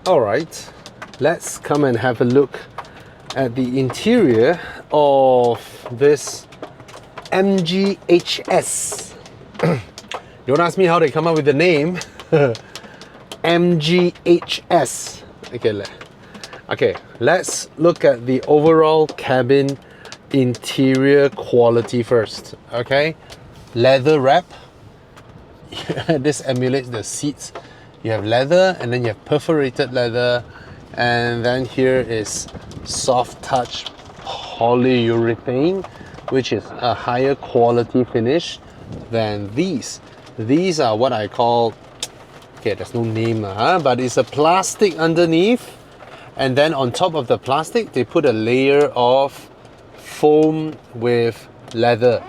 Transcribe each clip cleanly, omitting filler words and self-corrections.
Alright, let's come and have a look at the interior of this MGHS. Don't ask me how they come up with the name. MGHS. Okay, let's look at the overall cabin interior quality first. Okay, leather wrap. This emulates the seats. You have leather, and then you have perforated leather, and then here is soft touch polyurethane, which is a higher quality finish than these. These are what I call, okay, there's no name, but it's a plastic underneath, and then on top of the plastic they put a layer of foam with leather.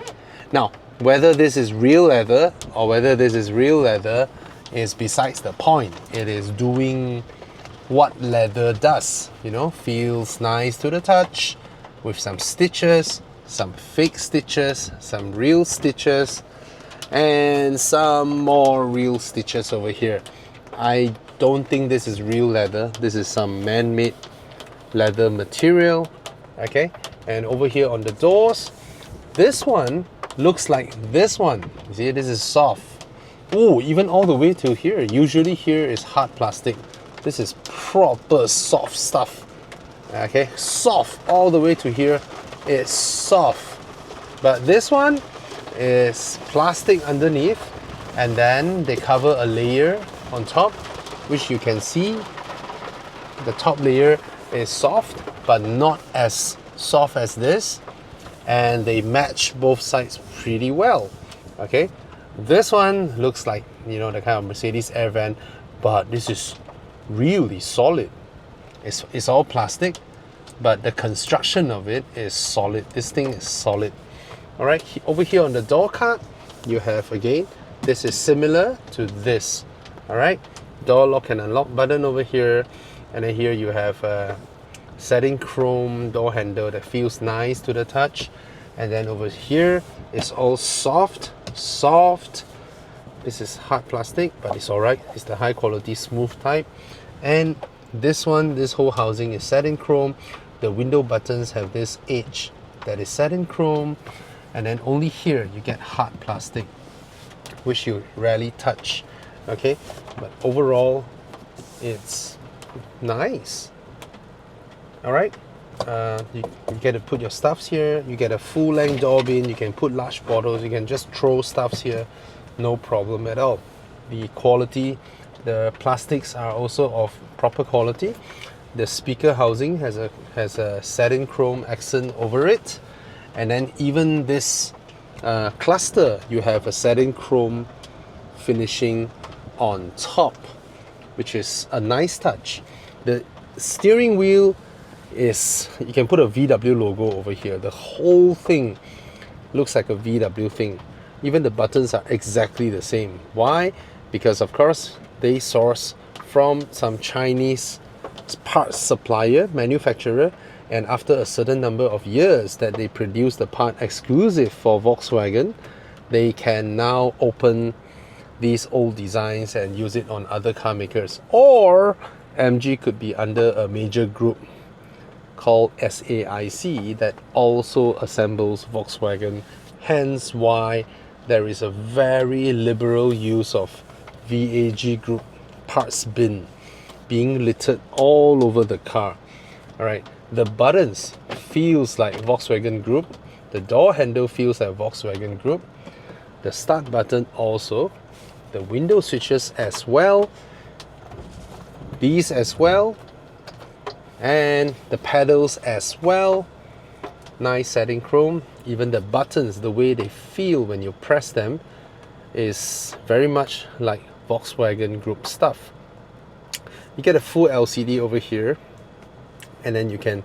Now, whether this is real leather or whether this is real leather is besides the point. It is doing what leather does, you know, feels nice to the touch, with some stitches, some fake stitches, some real stitches, and some more real stitches over here. I don't think this is real leather. This is some man-made leather material. Okay, and over here on the doors, this one looks like this one. You see, this is soft. Oh, even all the way to here. Usually here is hard plastic. This is proper soft stuff. Okay, soft all the way to here. It's soft. But this one is plastic underneath, and then they cover a layer on top, which you can see the top layer is soft, but not as soft as this, and they match both sides pretty well. Okay, this one looks like, you know, the kind of Mercedes air van, but this is really solid. It's all plastic, but the construction of it is solid. This thing is solid. All right, over here on the door card, you have, again, this is similar to this. All right, door lock and unlock button over here, and then here you have a satin chrome door handle that feels nice to the touch, and then over here it's all soft. This is hard plastic, but it's all right. It's the high quality smooth type. And this one, this whole housing is satin chrome. The window buttons have this edge that is satin chrome, and then only here you get hard plastic, which you rarely touch. Okay, but overall it's nice. All right, you get to put your stuffs here. You get a full length door bin. You can put large bottles. You can just throw stuffs here, no problem at all. The quality, the plastics are also of proper quality. The speaker housing has a satin chrome accent over it, and then even this cluster, you have a satin chrome finishing on top, which is a nice touch. The steering wheel is, you can put a VW logo over here. The whole thing looks like a VW thing. Even the buttons are exactly the same. Why? Because of course they source from some Chinese parts supplier, manufacturer, and after a certain number of years that they produce the part exclusive for Volkswagen, they can now open these old designs and use it on other car makers. Or MG could be under a major group called SAIC that also assembles Volkswagen, hence why there is a very liberal use of VAG group parts bin being littered all over the car. All right, the buttons feels like Volkswagen Group, the door handle feels like Volkswagen Group, the start button also, the window switches as well, these as well, and the pedals as well. Nice satin chrome. Even the buttons, the way they feel when you press them is very much like Volkswagen Group stuff. You get a full LCD over here, and then you can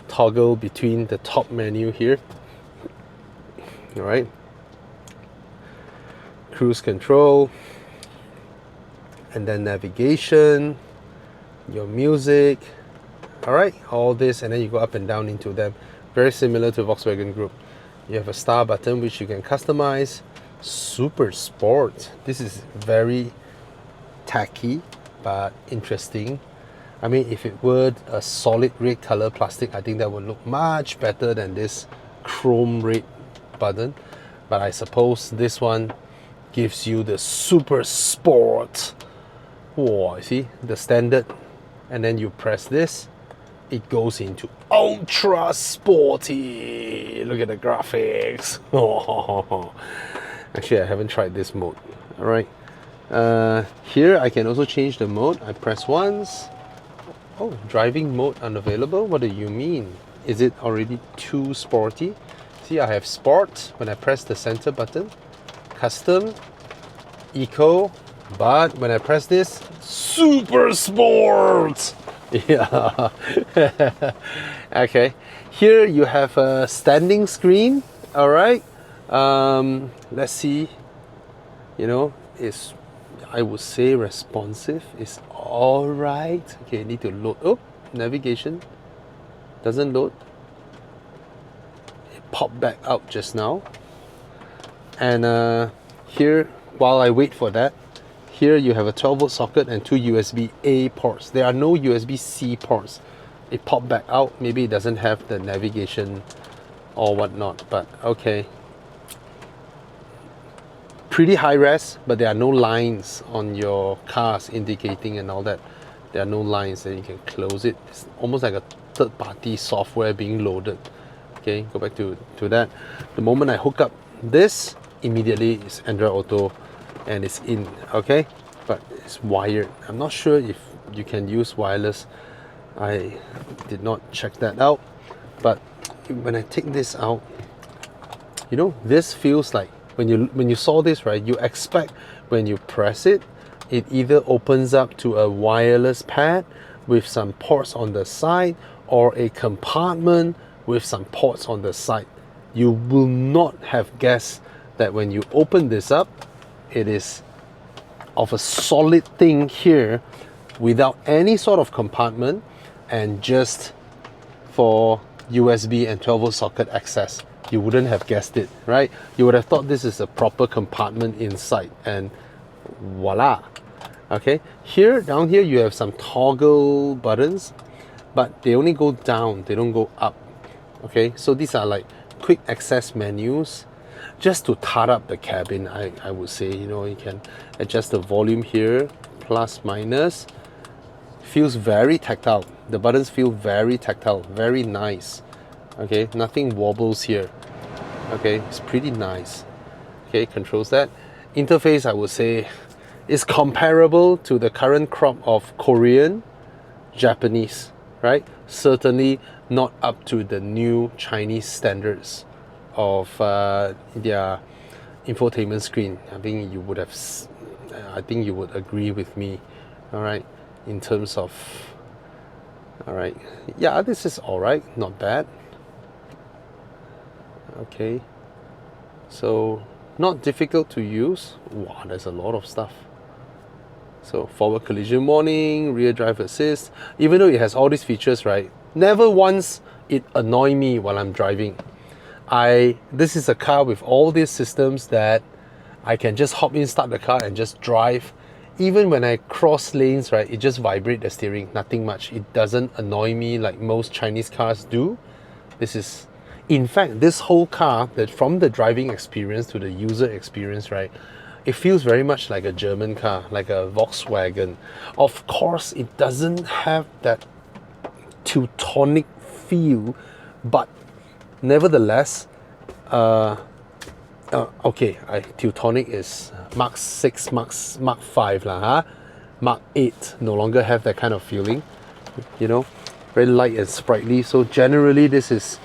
toggle between the top menu here. All right, cruise control, and then navigation, your music. All right, all this, and then you go up and down into them. Very similar to Volkswagen Group. You have a star button which you can customize. Super Sport. This is very tacky but interesting. I mean, if it were a solid red color plastic, I think that would look much better than this chrome red button. But I suppose this one gives you the super sport. Whoa, see the standard, and then you press this, it goes into ultra sporty. Look at the graphics. Actually, I haven't tried this mode. All right, here I can also change the mode. I press once. Oh, driving mode unavailable. What do you mean? Is it already too sporty? See, I have sport when I press the center button, custom, eco, but when I press this, super sport. Yeah. Okay, here you have a standing screen. All right, let's see. You know, it's, I would say, responsive. It's all right. Okay, need to load. Oh, navigation doesn't load. It popped back out just now. And here, while I wait for that, here you have a 12-volt socket and two USB-A ports. There are no USB-C ports. It popped back out. Maybe it doesn't have the navigation or whatnot, but okay. Pretty high res, but there are no lines on your cars indicating and all that. There are no lines, then you can close it. It's almost like a third-party software being loaded. Okay, go back to that. The moment I hook up this, immediately it's Android Auto and it's in. Okay, but it's wired. I'm not sure if you can use wireless. I did not check that out, but when I take this out, you know, this feels like when you saw this, right, you expect when you press it, it either opens up to a wireless pad with some ports on the side or a compartment with some ports on the side. You will not have guessed that when you open this up, it is of a solid thing here without any sort of compartment and just for USB and 12-volt socket access. You wouldn't have guessed it, right? You would have thought this is a proper compartment inside, and voila. Okay, here, down here, you have some toggle buttons, but they only go down, they don't go up. Okay, so these are like quick access menus just to tar up the cabin. I would say, you know, you can adjust the volume here, plus, minus. Feels very tactile. The buttons feel very tactile, very nice. Okay, nothing wobbles here. Okay, it's pretty nice. Okay, controls that. Interface, I would say, is comparable to the current crop of Korean, Japanese, right? Certainly not up to the new Chinese standards of their infotainment screen. I think you would have, I think you would agree with me, all right, in terms of, all right, yeah, this is all right, not bad. Okay, so not difficult to use. Wow, there's a lot of stuff. So forward collision warning, rear drive assist, even though it has all these features, right, never once it annoyed me while I'm driving. This is a car with all these systems that I can just hop in, start the car and just drive. Even when I cross lanes, right, it just vibrates the steering, nothing much. It doesn't annoy me like most Chinese cars do. This is, in fact, this whole car, that from the driving experience to the user experience, right, it feels very much like a German car, like a Volkswagen. Of course, it doesn't have that Teutonic feel, but nevertheless, okay, Teutonic is Mark 6, Mark 5 lah, huh? Mark 8 no longer have that kind of feeling, you know, very light and sprightly. So generally, this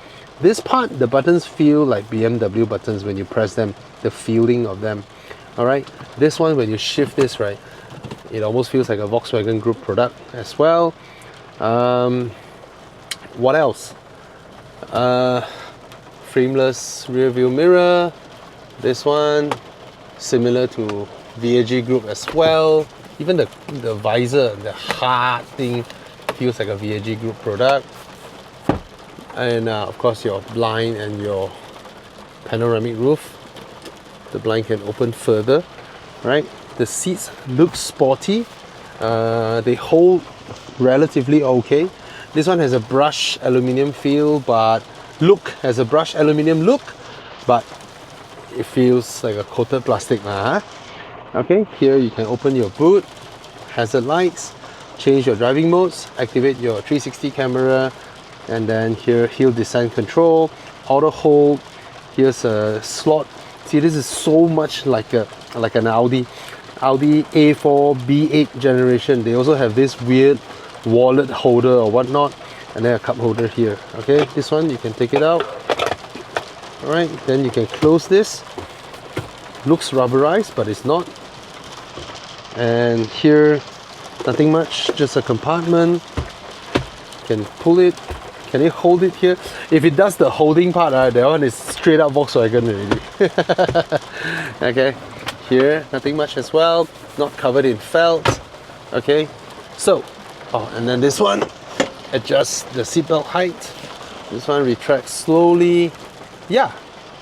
part, the buttons feel like BMW buttons when you press them, the feeling of them. All right, this one, when you shift this, right, it almost feels like a Volkswagen Group product as well. What else? Frameless rear view mirror. This one, similar to VAG Group as well. Even the visor, the hard thing, feels like a VAG Group product. And of course, your blind and your panoramic roof. The blind can open further, right? The seats look sporty. They hold relatively okay. This one has a brushed aluminium feel, but has a brushed aluminium look, but it feels like a coated plastic. Okay, here you can open your boot, hazard lights, change your driving modes, activate your 360 camera, and then here hill descent control, auto hold. Here's a slot. See, this is so much like an Audi A4 B8 generation. They also have this weird wallet holder or whatnot, and then a cup holder here. Okay, this one you can take it out. All right, then you can close this. Looks rubberized, but it's not. And here, nothing much, just a compartment. Can pull it. Can it hold it here? If it does the holding part, that one is straight up Volkswagen already. Okay, here, nothing much as well. Not covered in felt. Okay, so, and then this one, adjust the seatbelt height. This one retracts slowly. Yeah,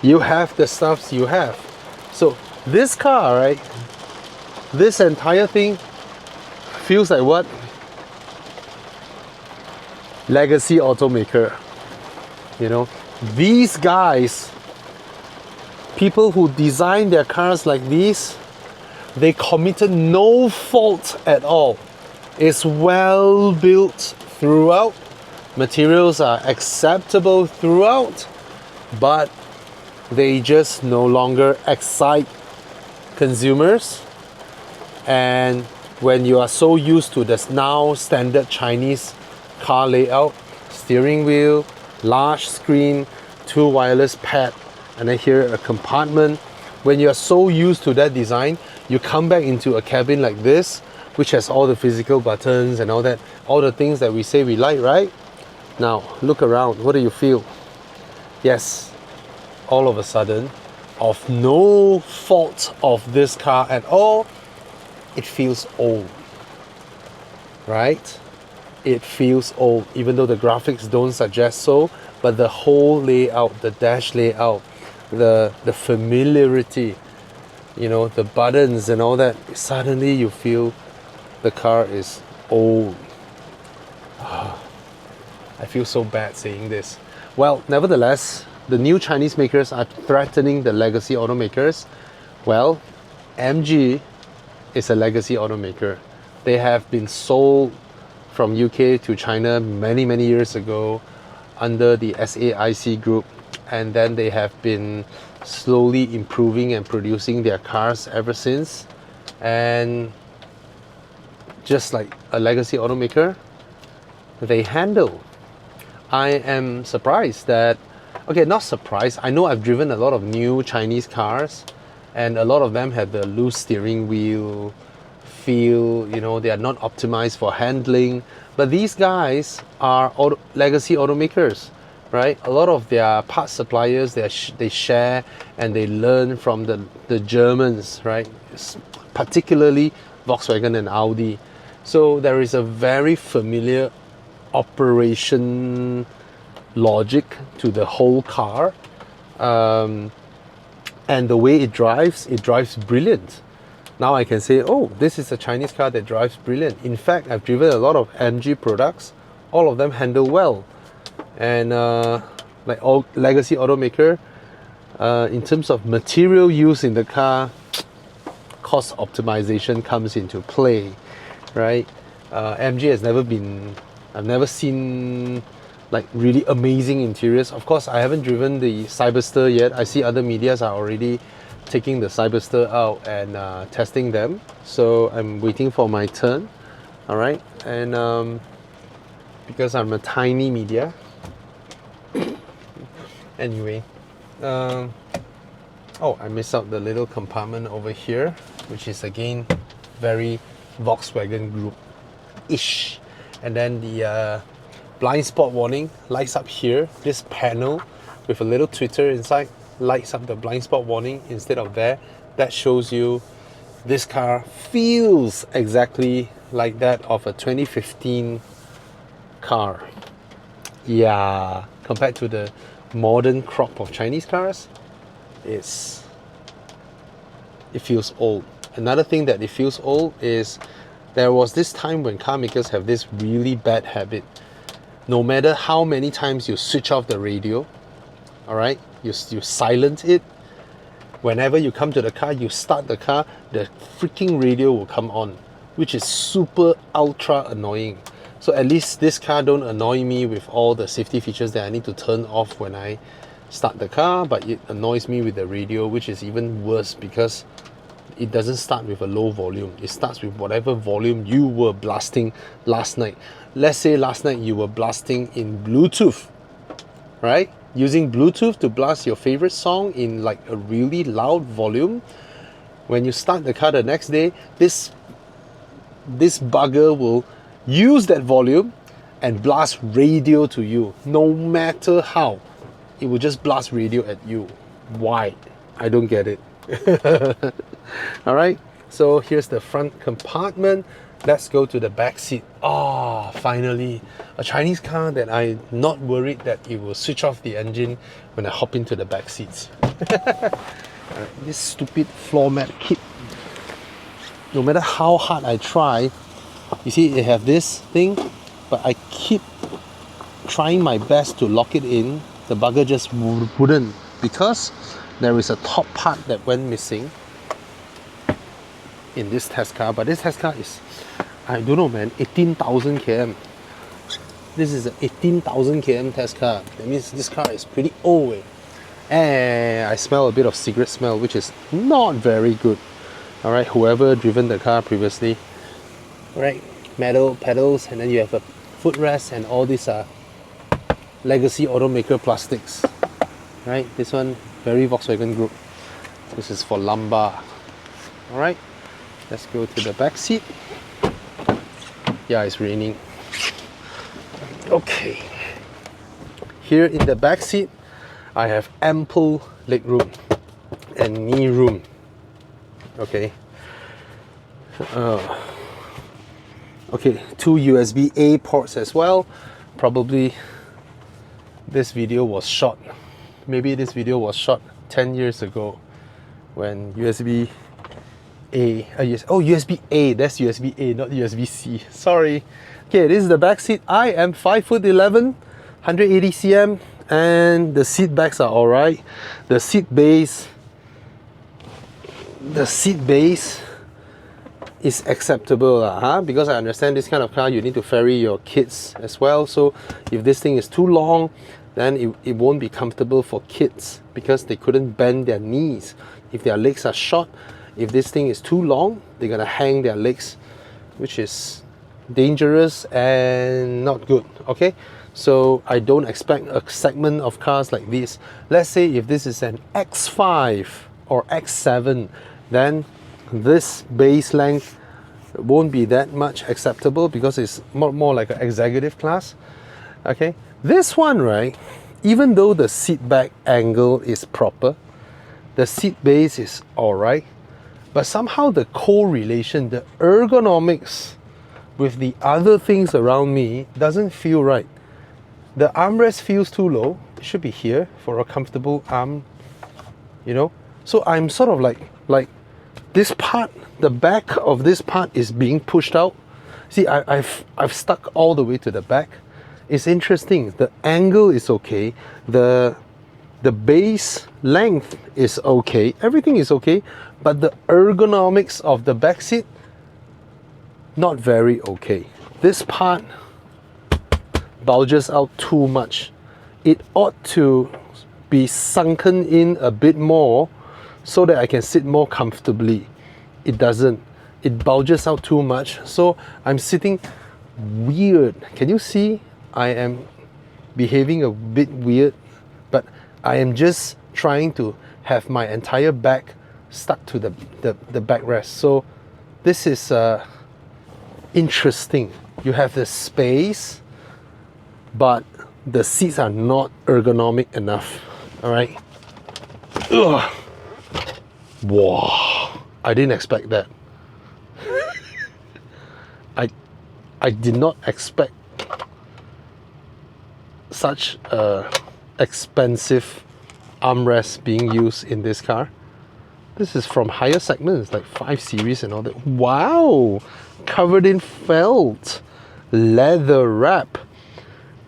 you have the stuffs you have. So this car, right, this entire thing feels like what? Legacy automaker. You know, these guys, people who design their cars like these, they committed no fault at all. It's well built throughout. Materials are acceptable throughout, but they just no longer excite consumers. And when you are so used to this now standard Chinese car layout, steering wheel, large screen, 2 wireless pad, and then here a compartment. When you are so used to that design, you come back into a cabin like this, which has all the physical buttons and all that, all the things that we say we like, right? Now look around, what do you feel? Yes, all of a sudden, of no fault of this car at all, it feels old, right? It feels old, even though the graphics don't suggest so, but the whole layout, the dash layout, the familiarity, you know, the buttons and all that, suddenly you feel the car is old. I feel so bad saying this. Well, nevertheless, the new Chinese makers are threatening the legacy automakers. Well, MG is a legacy automaker. They have been sold from UK to China many years ago under the SAIC group, and then they have been slowly improving and producing their cars ever since. And just like a legacy automaker, they handle. I am surprised that, okay, not surprised, I know I've driven a lot of new Chinese cars, and a lot of them have the loose steering wheel feel, you know, they are not optimized for handling. But these guys are legacy automakers, right? A lot of their parts suppliers, they share and they learn from the Germans, right? Particularly Volkswagen and Audi. So there is a very familiar operation logic to the whole car. And the way it drives brilliant. Now I can say, oh, this is a Chinese car that drives brilliant. In fact, I've driven a lot of MG products. All of them handle well. And like all legacy automaker, in terms of material use in the car, cost optimization comes into play, right? MG has never been, I've never seen like really amazing interiors. Of course, I haven't driven the Cyberster yet. I see other medias are already taking the Cyberster out and testing them. So I'm waiting for my turn. All right, and because I'm a tiny media. Anyway, oh, I missed out the little compartment over here, which is again very Volkswagen Group-ish. And then the blind spot warning lights up here. This panel with a little tweeter inside lights up the blind spot warning instead of there. That shows you this car feels exactly like that of a 2015 car. Yeah, compared to the modern crop of Chinese cars, it feels old. Another thing that it feels old is There was this time when car makers have this really bad habit. No matter how many times you switch off the radio, all right, you silence it. Whenever you come to the car, you start the car, the freaking radio will come on, which is super ultra annoying. So at least this car don't annoy me with all the safety features that I need to turn off when I start the car, but it annoys me with the radio, which is even worse because it doesn't start with a low volume. It starts with whatever volume you were blasting last night. Let's say last night you were blasting in Bluetooth, right? Using Bluetooth to blast your favorite song in like a really loud volume. When you start the car the next day, this bugger will use that volume and blast radio to you. No matter how, it will just blast radio at you. Why? I don't get it. All right, so here's the front compartment. Let's go to the back seat. Ah, finally, a Chinese car that I'm not worried that it will switch off the engine when I hop into the back seats. This stupid floor mat kit. No matter how hard I try, you see, they have this thing, but I keep trying my best to lock it in. The bugger just wouldn't, because there is a top part that went missing in this test car. But this test car is, I don't know man, 18,000 km. This is an 18,000 km test car. That means this car is pretty old. And I smell a bit of cigarette smell, which is not very good. Alright, whoever driven the car previously. Right, metal pedals, and then you have a footrest, and all these are legacy automaker plastics. Right, this one very Volkswagen Group. This is for lumbar. All right, let's go to the back seat. Yeah, it's raining. Okay, here in the back seat, I have ample leg room and knee room. Okay. Okay, two USB-A ports as well. Probably this video was shot. Maybe this video was shot 10 years ago when USB-A, yes, oh, USB-A, that's USB-A, not USB-C. Sorry. Okay, this is the back seat. I am 5'11", 180 cm, and the seat backs are alright. The seat base is acceptable, because I understand this kind of car you need to ferry your kids as well. So if this thing is too long, then it won't be comfortable for kids because they couldn't bend their knees. If their legs are short, if this thing is too long, they're gonna hang their legs, which is dangerous and not good. Okay, so I don't expect a segment of cars like this. Let's say if this is an X5 or X7, then this base length won't be that much acceptable because it's more like an executive class. Okay, this one, right, even though the seat back angle is proper, the seat base is alright, but somehow the correlation, the ergonomics with the other things around me doesn't feel right. The armrest feels too low. It should be here for a comfortable arm, you know. So I'm sort of like this part, the back of this part is being pushed out. See, I've stuck all the way to the back. It's interesting. The angle is okay. The base length is okay. Everything is okay, but the ergonomics of the back seat, not very okay. This part bulges out too much. It ought to be sunken in a bit more so that I can sit more comfortably. It doesn't. It bulges out too much. So I'm sitting weird. Can you see? I am behaving a bit weird, but I am just trying to have my entire back stuck to the backrest. So this is interesting. You have the space, but the seats are not ergonomic enough. All right. Ugh. Wow, I didn't expect that. I did not expect such a expensive armrest being used in this car. This is from higher segments like 5 Series and all that. Wow, covered in felt, leather wrap.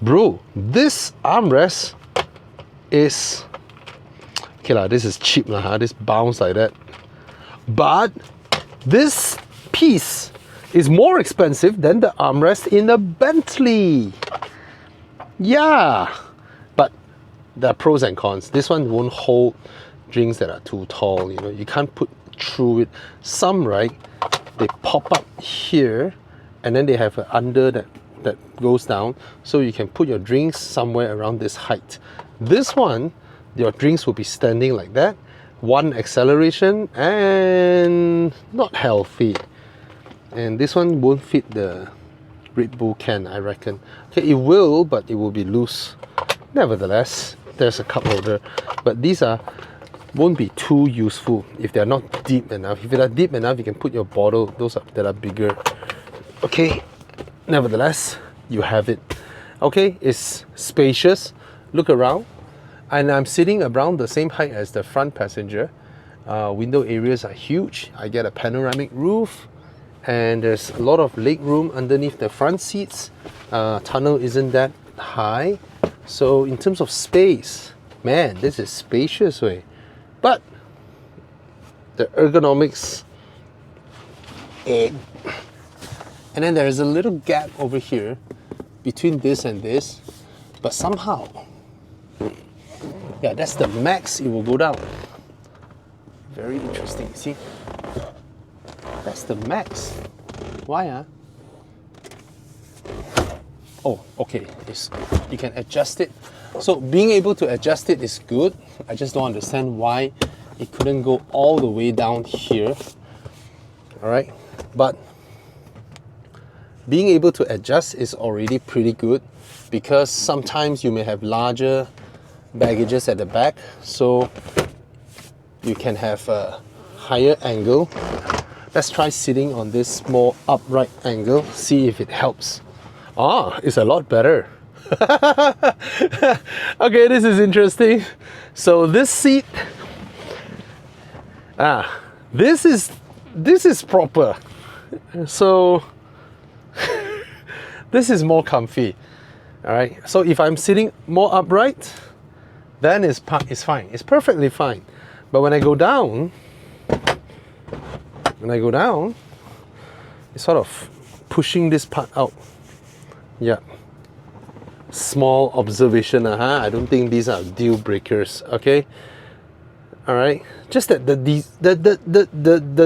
Bro, this armrest is okay lah. This is cheap lah, huh? This bounce like that. But this piece is more expensive than the armrest in the Bentley. Yeah, but there are pros and cons. This one won't hold drinks that are too tall. You know, you can't put through it. Some, right, they pop up here, and then they have an under that goes down, so you can put your drinks somewhere around this height. This one, your drinks will be standing like that. One acceleration and not healthy. And this one won't fit the Red Bull can, I reckon. Okay, it will, but it will be loose. Nevertheless, there's a cup holder, but these won't be too useful if they're not deep enough. If they are deep enough, you can put your bottle, those that are bigger. Okay, nevertheless, you have it. Okay, it's spacious. Look around, and I'm sitting around the same height as the front passenger. Window areas are huge. I get a panoramic roof, and there's a lot of leg room underneath the front seats. Tunnel isn't that high, so in terms of space, man, this is spacious way. But the ergonomics, and then there is a little gap over here between this and this, but somehow, yeah, that's the max it will go down. Very interesting. See, that's the max. Why, huh? Oh, okay. You can adjust it. So being able to adjust it is good. I just don't understand why it couldn't go all the way down here. All right, but being able to adjust is already pretty good, because sometimes you may have larger baggages at the back, so you can have a higher angle. Let's try sitting on this more upright angle, see if it helps. Ah, it's a lot better. Okay, this is interesting. So this seat, this is proper. So this is more comfy. All right. So if I'm sitting more upright, then it's fine. It's perfectly fine. But when I go down, it's sort of pushing this part out. Yeah. Small observation, I don't think these are deal breakers. Okay. All right. Just that the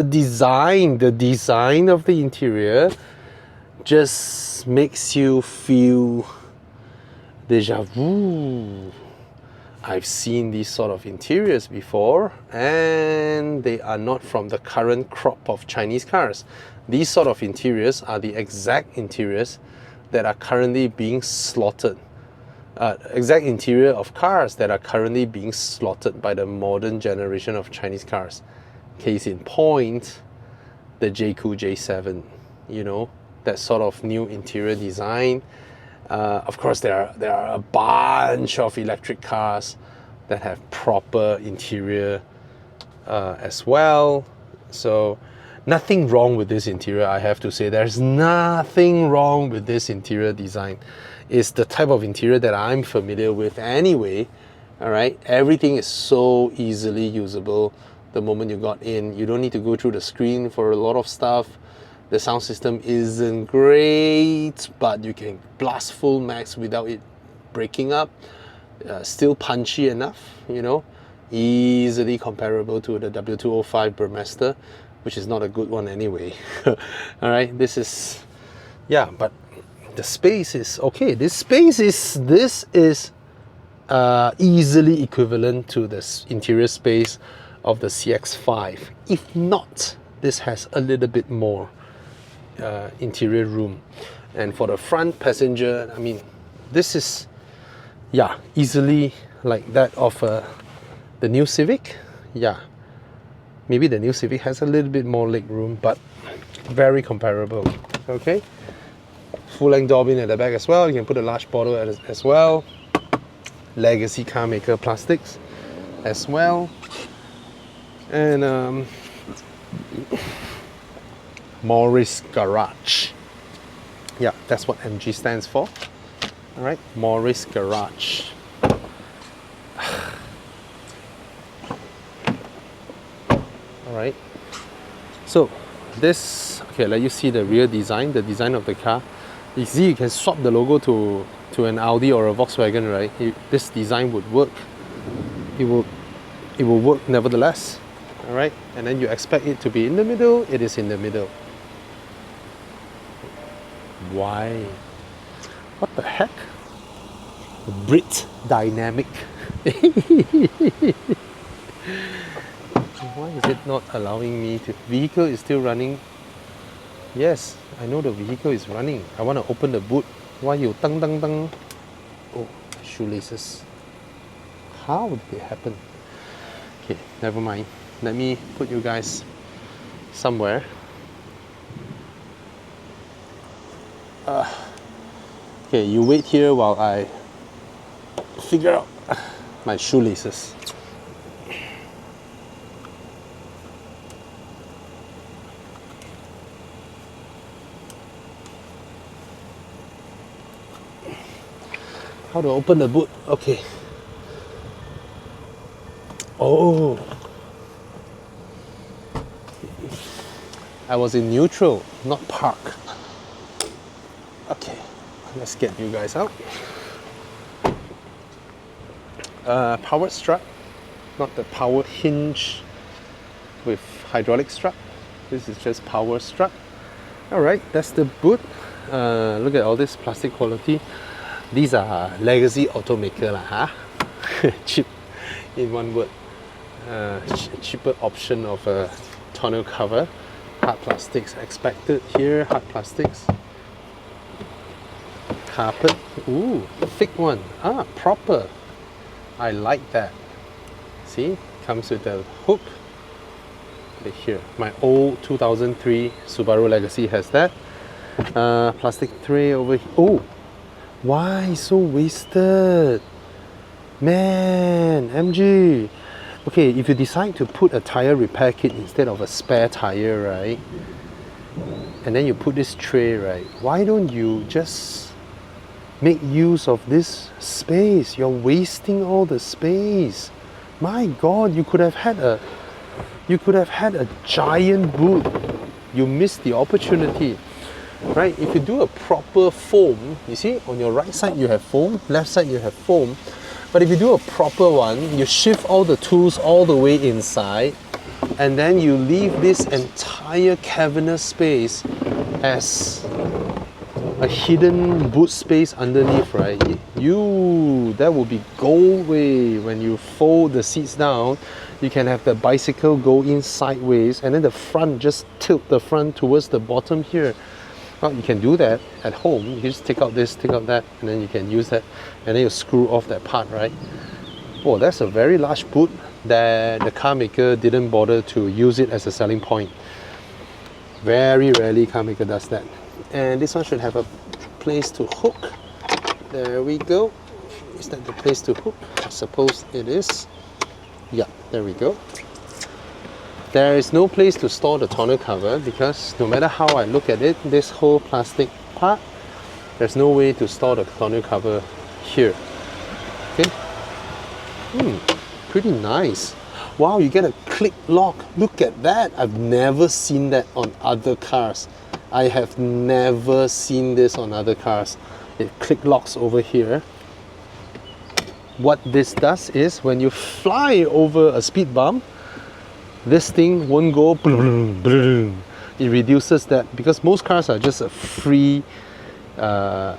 design of the interior just makes you feel deja vu. I've seen these sort of interiors before, and they are not from the current crop of Chinese cars. These sort of interiors are the exact interiors that are currently being slaughtered. Exact interior of cars that are currently being slaughtered by the modern generation of Chinese cars. Case in point, the JQ J7, you know, that sort of new interior design. Of course, there are a bunch of electric cars that have proper interior as well. So nothing wrong with this interior, I have to say. There's nothing wrong with this interior design. It's the type of interior that I'm familiar with anyway. All right, everything is so easily usable the moment you got in. You don't need to go through the screen for a lot of stuff. The sound system isn't great, but you can blast full max without it breaking up. Still punchy enough, you know, easily comparable to the W205 Burmester, which is not a good one anyway. All right, this is, yeah, but the space is okay. This is easily equivalent to the interior space of the CX-5. If not, this has a little bit more interior room. And for the front passenger, I mean, this is, yeah, easily like that of the new Civic. Yeah, maybe the new Civic has a little bit more leg room, but very comparable. Okay, full-length door bin at the back as well. You can put a large bottle as well. Legacy car maker plastics as well. And Morris Garage. Yeah, that's what MG stands for. All right, Morris Garage. All right. So this, okay, let you see the rear design, the design of the car. You see, you can swap the logo to an Audi or a Volkswagen, right? This design would work. It will work nevertheless. All right, and then you expect it to be in the middle. It is in the middle. Why? What the heck? Brit dynamic. Why is it not allowing me to? Vehicle is still running. Yes, I know the vehicle is running. I want to open the boot. Why you dang dang dang? Oh, shoelaces. How did it happen? Okay, never mind. Let me put you guys somewhere. Okay, you wait here while I figure out my shoelaces. How to open the boot? Okay. Oh. I was in neutral, not park. Okay, let's get you guys out. Powered strap, not the powered hinge with hydraulic strap. This is just power strap. Alright, that's the boot. Look at all this plastic quality. These are legacy automaker lah, huh? Cheap, in one word. Cheaper option of a tonneau cover. Hard plastics expected here. Hard plastics. Carpet. Ooh, thick one. Ah, proper. I like that. See, comes with a hook. Put it here. My old 2003 Subaru Legacy has that. Plastic tray over here. Oh, why so wasted? Man, MG. Okay, if you decide to put a tire repair kit instead of a spare tire, right? And then you put this tray, right? Why don't you just make use of this space? You're wasting all the space. My God, you could have had a giant boot. You missed the opportunity. Right? If you do a proper foam, you see, on your right side you have foam, left side you have foam. But if you do a proper one, you shift all the tools all the way inside, and then you leave this entire cavernous space as a hidden boot space underneath, right? That will be gold way. When you fold the seats down, you can have the bicycle go in sideways, and then the front, just tilt the front towards the bottom here. Well, you can do that at home. You just take out this, take out that, and then you can use that, and then you screw off that part, right? Oh, that's a very large boot that the car maker didn't bother to use it as a selling point. Very rarely car maker does that. And this one should have a place to hook. There we go. Is that the place to hook? I suppose it is. Yeah, there we go. There is no place to store the tonneau cover because no matter how I look at it, this whole plastic part, there's no way to store the tonneau cover here. Okay. Pretty nice. Wow, you get a click lock. Look at that. I've never seen that on other cars. I have never seen this on other cars. It click locks over here. What this does is when you fly over a speed bump, this thing won't go bloom, bloom. It reduces that because most cars are just a free a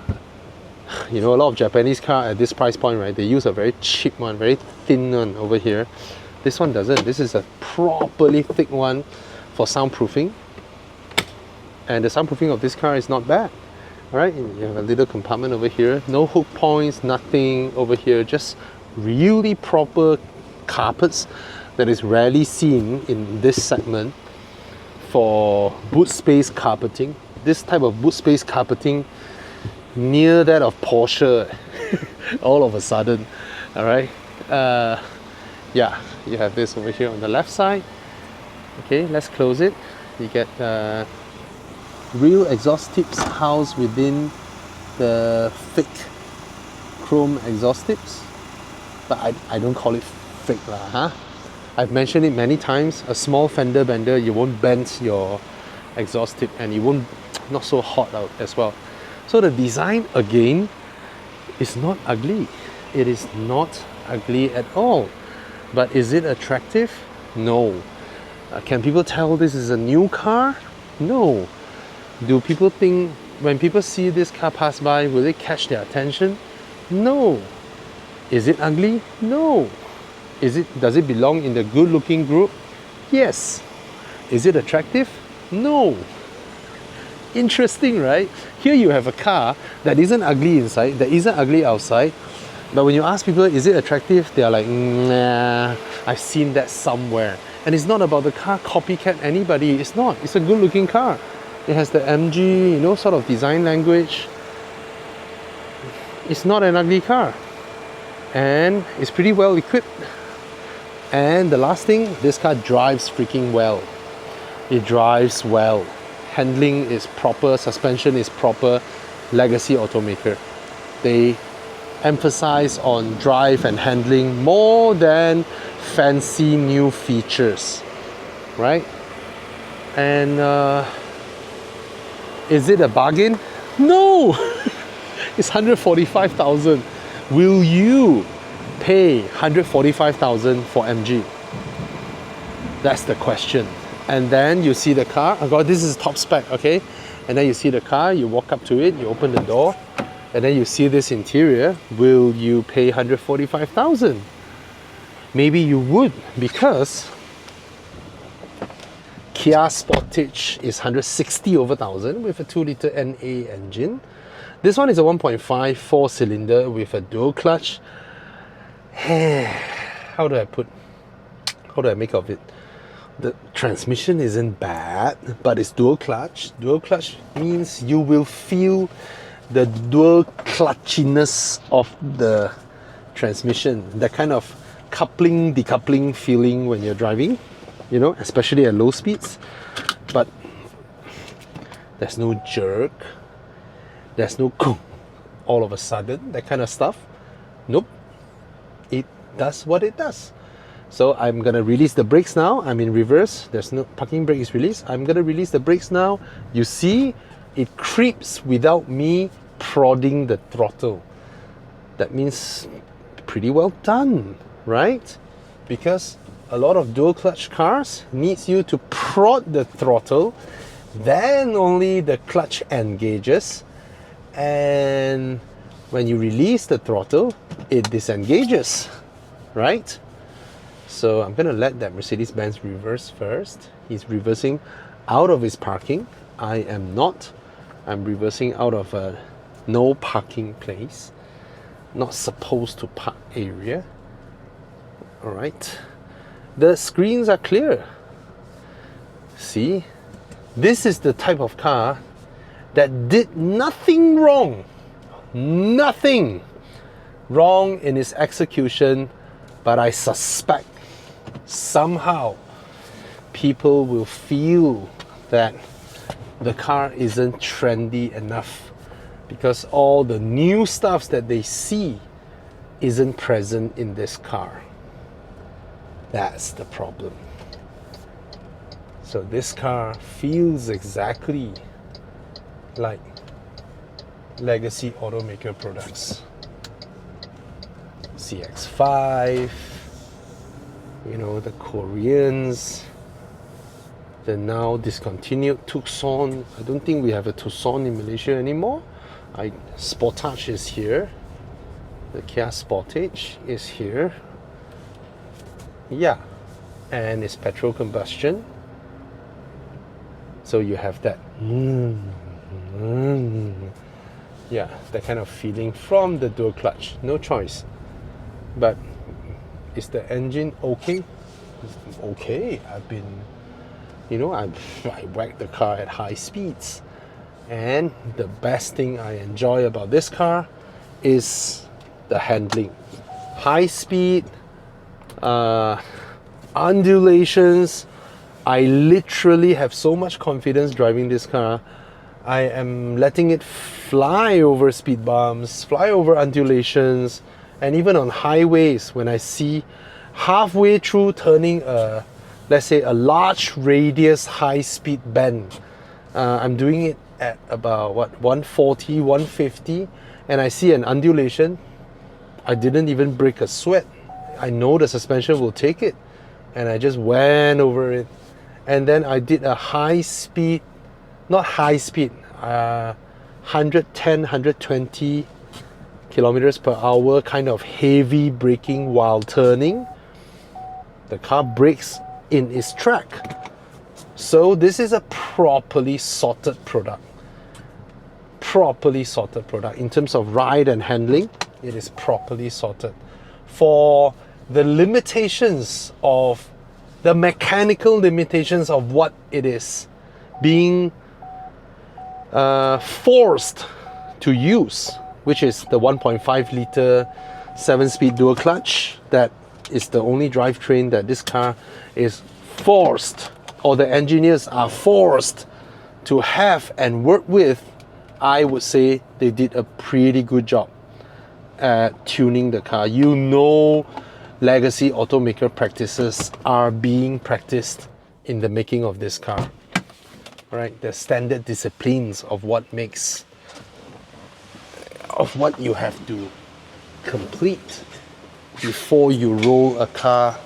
lot of Japanese car at this price point, right? They use a very cheap one, very thin one over here. This one doesn't. This is a properly thick one for soundproofing, and the soundproofing of this car is not bad. All right, you have a little compartment over here, no hook points, nothing over here, just really proper carpets that is rarely seen in this segment for boot space carpeting. This type of boot space carpeting near that of Porsche all of a sudden. All right, yeah, you have this over here on the left side. Okay, let's close it. You get real exhaust tips housed within the fake chrome exhaust tips, but I don't call it fake lah, huh? I've mentioned it many times. A small fender bender, you won't bend your exhaust tip, and it won't not so hot out as well. So the design again is not ugly. It is not ugly at all. But is it attractive? No. Can people tell this is a new car? No. Do people think when people see this car pass by, will it catch their attention? No. Is it ugly? No. Does it belong in the good looking group? Yes. Is it attractive? No. Interesting, right? Here you have a car that isn't ugly inside, that isn't ugly outside, but when you ask people, is it attractive? They are like, nah, I've seen that somewhere. And it's not about the car copycat anybody. It's not. It's a good looking car. It has the MG, sort of design language. It's not an ugly car. And it's pretty well equipped. And the last thing, this car drives freaking well. It drives well. Handling is proper, suspension is proper. Legacy automaker. They emphasize on drive and handling more than fancy new features, right? And is it a bargain? No. It's 145,000. Will you pay 145,000 for MG? That's the question. And then you see the car. Oh God, this is top spec, okay? And then you see the car, you walk up to it, you open the door, and then you see this interior. Will you pay 145,000? Maybe you would, because Kia Sportage is 160 over 1,000 with a 2-litre NA engine. This one is a 1.5 4-cylinder with a dual clutch. How do I make of it? The transmission isn't bad, but it's dual clutch. Dual clutch means you will feel the dual clutchiness of the transmission, that kind of coupling, decoupling feeling when you're driving, especially at low speeds. But there's no jerk, there's no all of a sudden, that kind of stuff. Nope, it does what it does. So I'm gonna release the brakes now. I'm in reverse. There's no parking brake is released. I'm gonna release the brakes now. You see, it creeps without me prodding the throttle. That means pretty well done, right? Because a lot of dual clutch cars needs you to prod the throttle, then only the clutch engages, and when you release the throttle, it disengages, right? So I'm going to let that Mercedes-Benz reverse first. He's reversing out of his parking. I am not. I'm reversing out of a no parking place. Not supposed to park area. Alright. The screens are clear. See? This is the type of car that did nothing wrong. Nothing wrong in its execution, but I suspect somehow people will feel that the car isn't trendy enough because all the new stuff that they see isn't present in this car. That's the problem. So this car feels exactly like legacy automaker products. CX-5, the Koreans, the now discontinued Tucson. I don't think we have a Tucson in Malaysia anymore. Sportage is here. The Kia Sportage is here. Yeah, and it's petrol combustion. So you have that yeah, that kind of feeling from the dual clutch. No choice. But is the engine okay? Okay. I've been, I whacked the car at high speeds. And the best thing I enjoy about this car is the handling. High speed, undulations. I literally have so much confidence driving this car. I am letting it fly over speed bumps, fly over undulations, and even on highways when I see halfway through turning a, let's say, a large radius high-speed bend. I'm doing it at about what, 140, 150, and I see an undulation. I didn't even break a sweat. I know the suspension will take it, and I just went over it. And then I did a high speed, not high speed, 110, 120 kilometers per hour kind of heavy braking while turning. The car brakes in its track. So this is a properly sorted product. Properly sorted product. In terms of ride and handling, it is properly sorted. For the limitations of, the mechanical limitations of what it is being forced to use, which is the 1.5 liter 7-speed dual clutch, that is the only drivetrain that this car is forced, or the engineers are forced to have and work with. I would say they did a pretty good job at tuning the car. You know, legacy automaker practices are being practiced in the making of this car. All right, the standard disciplines of what makes, of what you have to complete before you roll a car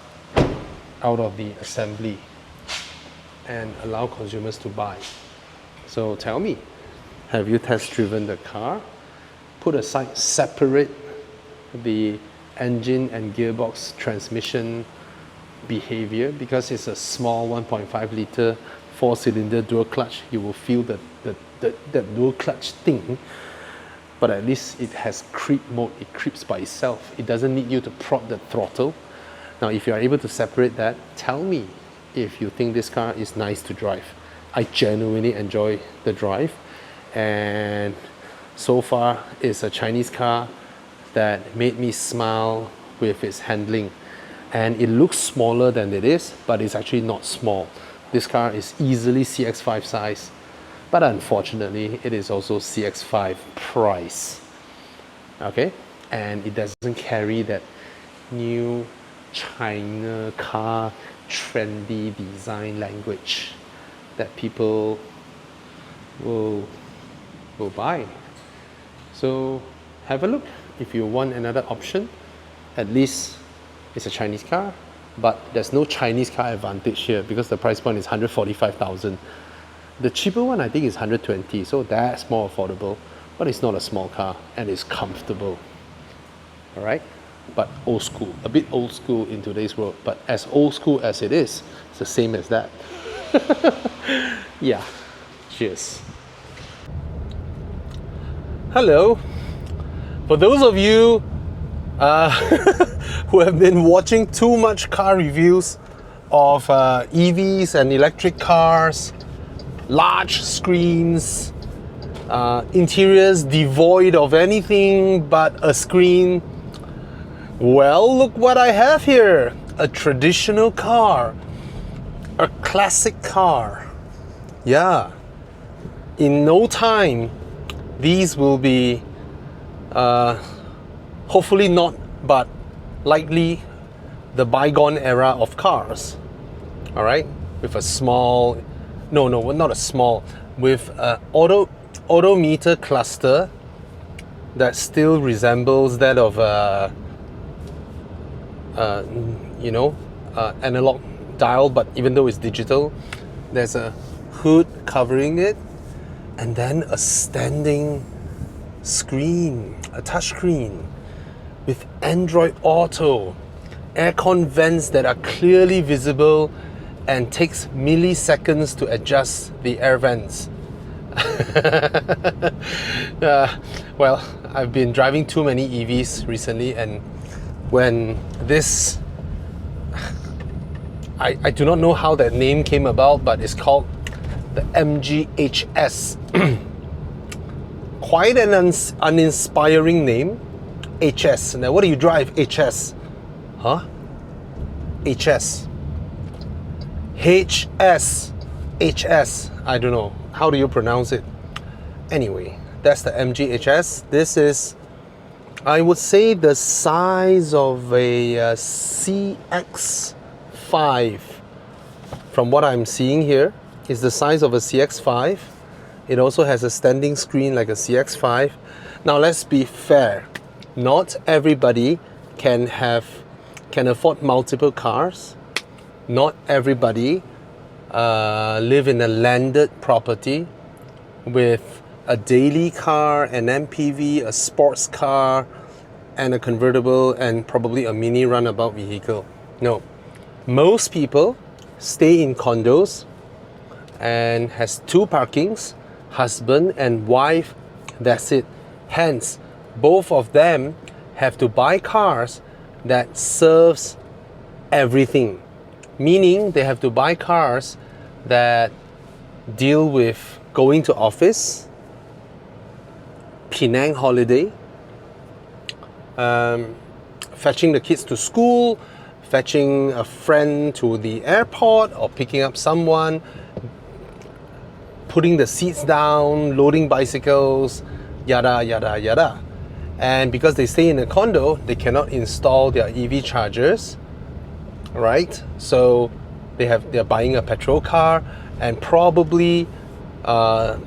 out of the assembly and allow consumers to buy. So tell me, have you test driven the car? Put aside, separate the engine and gearbox transmission behavior, because it's a small 1.5 liter 4-cylinder dual clutch. You will feel that dual clutch thing, but at least it has creep mode. It creeps by itself. It doesn't need you to prod the throttle. Now, if you are able to separate that, tell me if you think this car is nice to drive. I genuinely enjoy the drive, and so far it's a Chinese car that made me smile with its handling. And it looks smaller than it is, but it's actually not small. This car is easily CX-5 size, but unfortunately it is also CX-5 price. Okay, and it doesn't carry that new China car trendy design language that people will buy. So have a look. If you want another option, at least it's a Chinese car, but there's no Chinese car advantage here because the price point is 145,000. The cheaper one I think is 120, so that's more affordable, but it's not a small car and it's comfortable. All right, but old school, a bit old school in today's world, but as old school as it is, it's the same as that. Yeah, cheers. Hello. For those of you who have been watching too much car reviews of EVs and electric cars, large screens, interiors devoid of anything but a screen, well, look what I have here. A traditional car, a classic car. Yeah, in no time these will be hopefully not, but likely the bygone era of cars. All right, with a small, no, not a small, with an odometer cluster that still resembles that of analog dial, but even though it's digital, there's a hood covering it, and then a standing screen, a touch screen with Android Auto, aircon vents that are clearly visible and takes milliseconds to adjust the air vents. Well, I've been driving too many EVs recently, and when this, I do not know how that name came about, but it's called the MGHS. Quite an uninspiring name. HS. Now, what do you drive? HS. Huh? HS. HS. HS. I don't know. How do you pronounce it? Anyway, that's the MGHS. This is, I would say, the size of a CX5. From what I'm seeing here, is the size of a CX5. It also has a standing screen like a CX5. Now let's be fair. Not everybody can afford multiple cars. Not everybody live in a landed property with a daily car, an MPV, a sports car, and a convertible, and probably a mini runabout vehicle. No. Most people stay in condos and has 2 parkings, husband and wife, that's it. Hence, both of them have to buy cars that serves everything. Meaning they have to buy cars that deal with going to office, Penang holiday, fetching the kids to school, fetching a friend to the airport or picking up someone, putting the seats down, loading bicycles, yada yada yada. And because they stay in a condo, they cannot install their EV chargers, right? So they're buying a petrol car, and probably the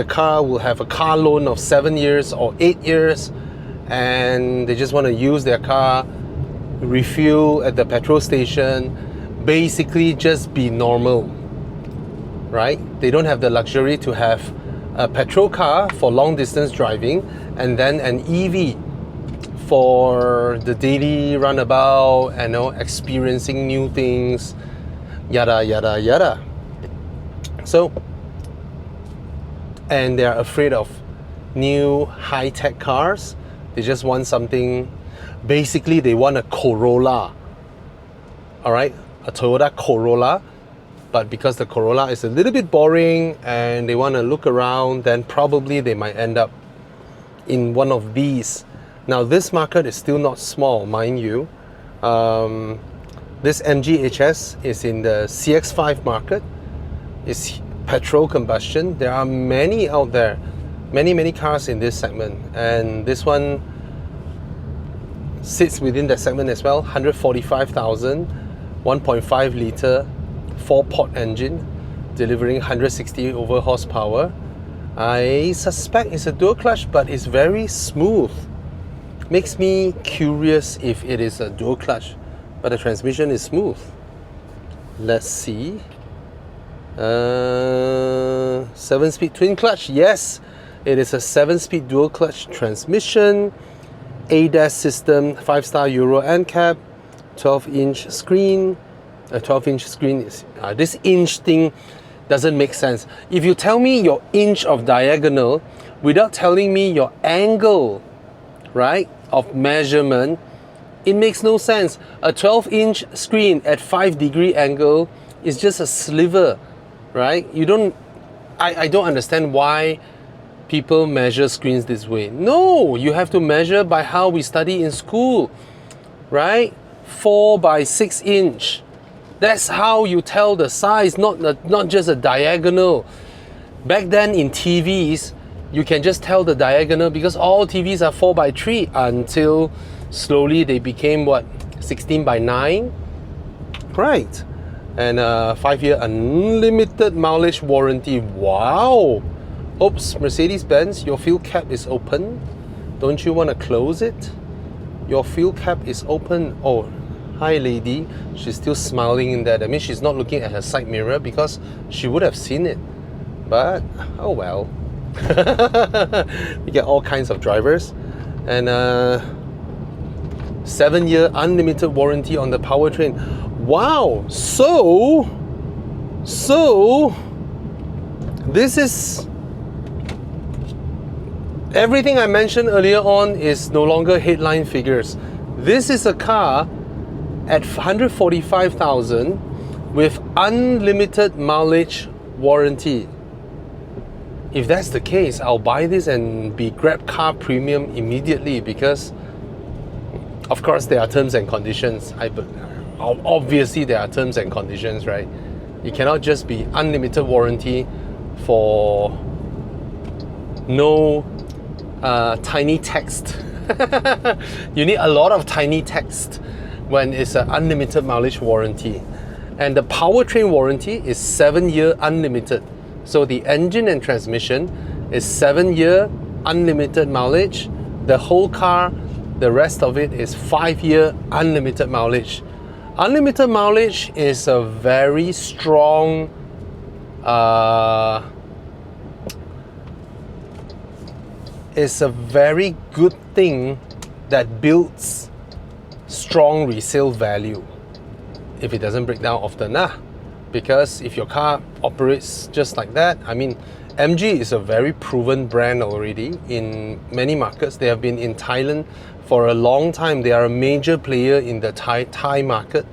car will have a car loan of 7 years or 8 years, and they just want to use their car, refuel at the petrol station, basically just be normal, right? They don't have the luxury to have a petrol car for long distance driving and then an EV for the daily runabout and experiencing new things, yada yada yada. So, and they're afraid of new high-tech cars. They just want something. Basically, they want a Corolla, all right, a Toyota Corolla, but because the Corolla is a little bit boring and they want to look around, then probably they might end up in one of these. Now, this market is still not small, mind you. This MGHS is in the CX5 market. It's petrol combustion. There are many out there, many cars in this segment, and this one sits within that segment as well. 145,000, 1.5 litre, 4-port engine, delivering 160 over horsepower. I suspect it's a dual clutch, but it's very smooth. Makes me curious if it is a dual clutch, but the transmission is smooth. Let's see. 7-speed twin clutch. Yes, it is a 7-speed dual clutch transmission. ADAS system, 5-star Euro NCAP, 12-inch screen. A 12-inch screen is this inch thing doesn't make sense. If you tell me your inch of diagonal without telling me your angle, right, of measurement, it makes no sense. A 12-inch screen at 5-degree angle is just a sliver, right? I don't understand why people measure screens this way. No, you have to measure by how we study in school, right? 4 by 6 inch. That's how you tell the size, not just a diagonal. Back then in TVs, you can just tell the diagonal because all TVs are 4 by 3 until slowly they became 16 by 9, right? And 5-year unlimited mileage warranty. Wow. Oops, Mercedes-Benz, your fuel cap is open. Don't you want to close it? Your fuel cap is open. Oh, hi lady. She's still smiling in that. I mean, she's not looking at her side mirror because she would have seen it. But, oh well. We get all kinds of drivers. And 7-year unlimited warranty on the powertrain. Wow. So this is... Everything I mentioned earlier on is no longer headline figures. This is a car at 145,000 with unlimited mileage warranty. If that's the case, I'll buy this and be Grab Car Premium immediately because, of course, there are terms and conditions. Obviously, there are terms and conditions, right? You cannot just be unlimited warranty for no tiny text. You need a lot of tiny text when it's an unlimited mileage warranty. And the powertrain warranty is 7-year unlimited. So the engine and transmission is 7-year unlimited mileage. The whole car, the rest of it is 5-year unlimited mileage. Unlimited mileage is a very strong it's a very good thing that builds strong resale value if it doesn't break down often. Because if your car operates just like that, I mean, MG is a very proven brand already in many markets. They have been in Thailand for a long time. They are a major player in the Thai market.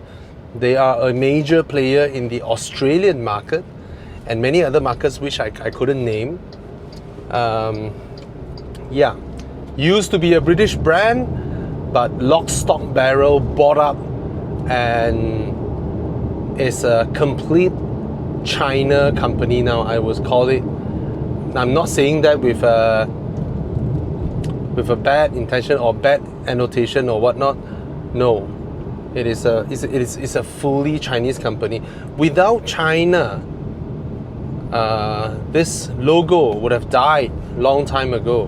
They are a major player in the Australian market and many other markets which I couldn't name. Yeah, used to be a British brand, but lock, stock, barrel bought up and is a complete China company now, I would call it. I'm not saying that with a bad intention or bad annotation or whatnot. No, it's a fully Chinese company. Without China, this logo would have died long time ago.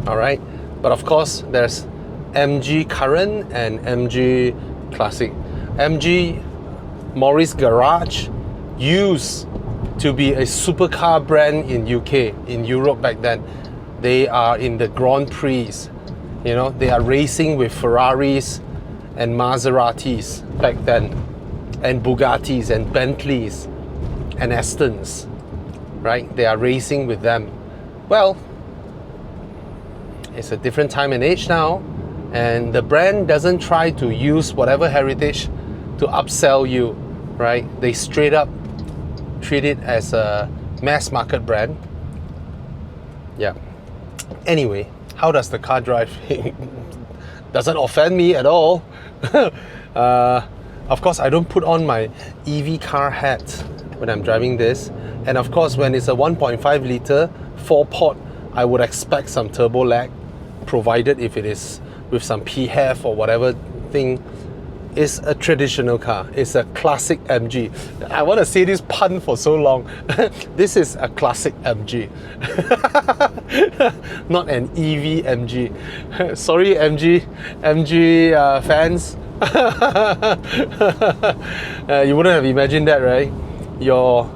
All right, but of course there's MG Current and MG Classic. MG Morris Garage used to be a supercar brand in UK, in Europe back then. They are in the Grand Prix, you know, they are racing with Ferraris and Maseratis back then, and Bugattis and Bentleys and Astons, right? They are racing with them. Well, it's a different time and age now, and the brand doesn't try to use whatever heritage to upsell you, right? They straight up treat it as a mass market brand. Yeah. Anyway, how does the car drive? Doesn't offend me at all. Of course, I don't put on my EV car hat when I'm driving this. And of course, when it's a 1.5 litre 4-port, I would expect some turbo lag, provided if it is with some PHEV or whatever thing. It's a traditional car. It's a classic MG. I want to say this pun for so long. This is a classic MG. Not an EV MG. Sorry, MG fans. You wouldn't have imagined that, right? Your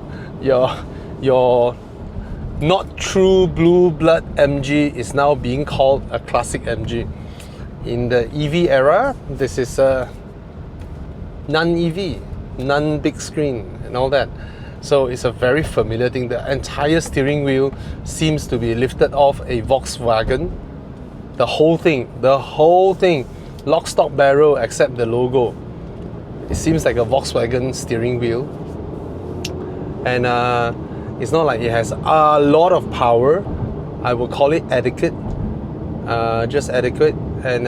not true blue blood MG is now being called a classic MG. In the EV era, this is a non-EV, non-big screen and all that. So it's a very familiar thing. The entire steering wheel seems to be lifted off a Volkswagen. The whole thing, lock, stock, barrel except the logo. It seems like a Volkswagen steering wheel. And it's not like it has a lot of power. I would call it adequate, just adequate. And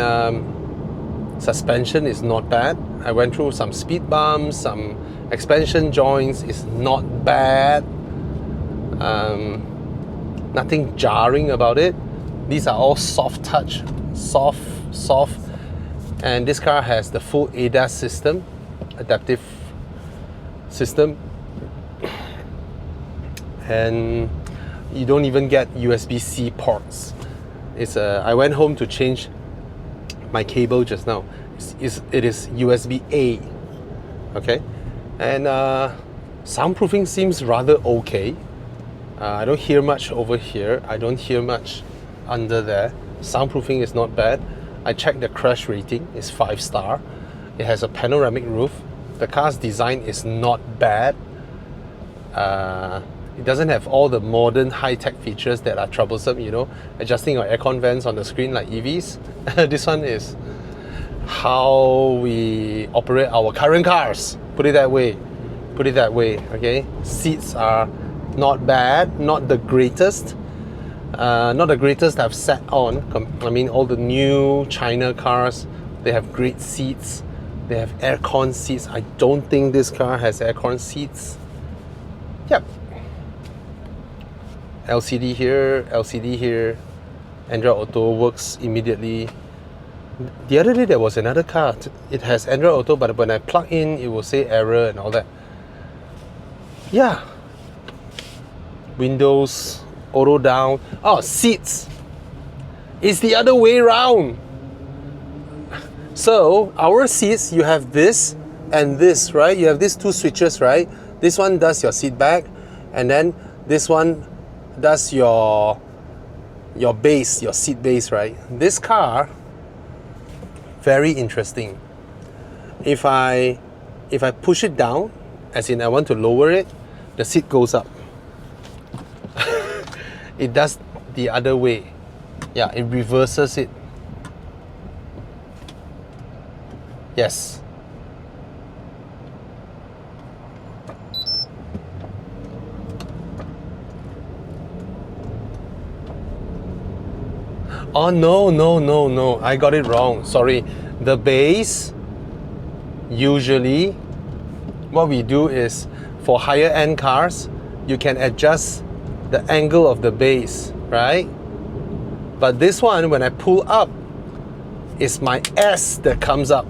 suspension is not bad. I went through some speed bumps, some expansion joints. It's not bad. Nothing jarring about it. These are all soft touch, soft. And this car has the full ADAS system, adaptive system. And you don't even get USB-C ports. I went home to change my cable just now. It is USB-A, okay? And soundproofing seems rather okay. I don't hear much over here. I don't hear much under there. Soundproofing is not bad. I checked the crash rating. It's 5-star. It has a panoramic roof. The car's design is not bad. It doesn't have all the modern high-tech features that are troublesome, you know, adjusting your aircon vents on the screen like EVs. This one is how we operate our current cars. Put it that way, okay? Seats are not bad, not the greatest. Not the greatest I've sat on. I mean, all the new China cars, they have great seats. They have aircon seats. I don't think this car has aircon seats. Yep. LCD here, LCD here. Android Auto works immediately. The other day there was another car. It has Android Auto, but when I plug in, it will say error and all that. Yeah. Windows, auto down. Oh, seats. It's the other way around. So our seats, you have this and this, right? You have these two switches, right? This one does your seat back, and then this one does your base, your seat base, right? This car, very interesting. If I push it down, as in I want to lower it, the seat goes up. It does the other way. Yeah, it reverses it. Yes. Oh, no. I got it wrong. Sorry. The base, usually, what we do is, for higher end cars, you can adjust the angle of the base, right? But this one, when I pull up, it's my S that comes up.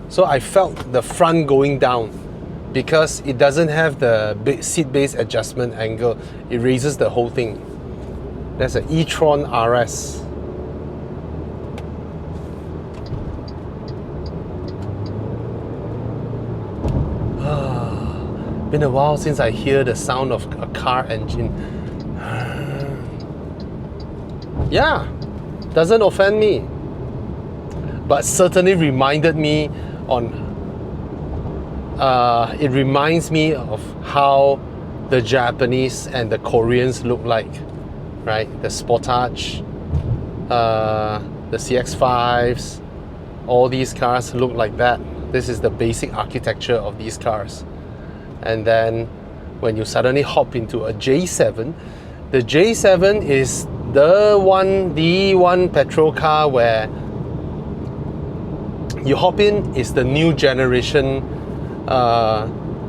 So I felt the front going down because it doesn't have the seat base adjustment angle. It raises the whole thing. That's an e-tron RS. Been a while since I hear the sound of a car engine. Yeah, doesn't offend me, but certainly reminded me on. It reminds me of how the Japanese and the Koreans look like, right? The Sportage, the CX-5s, all these cars look like that. This is the basic architecture of these cars. And then when you suddenly hop into a J7, the J7 is the one petrol car where you hop in, is the new generation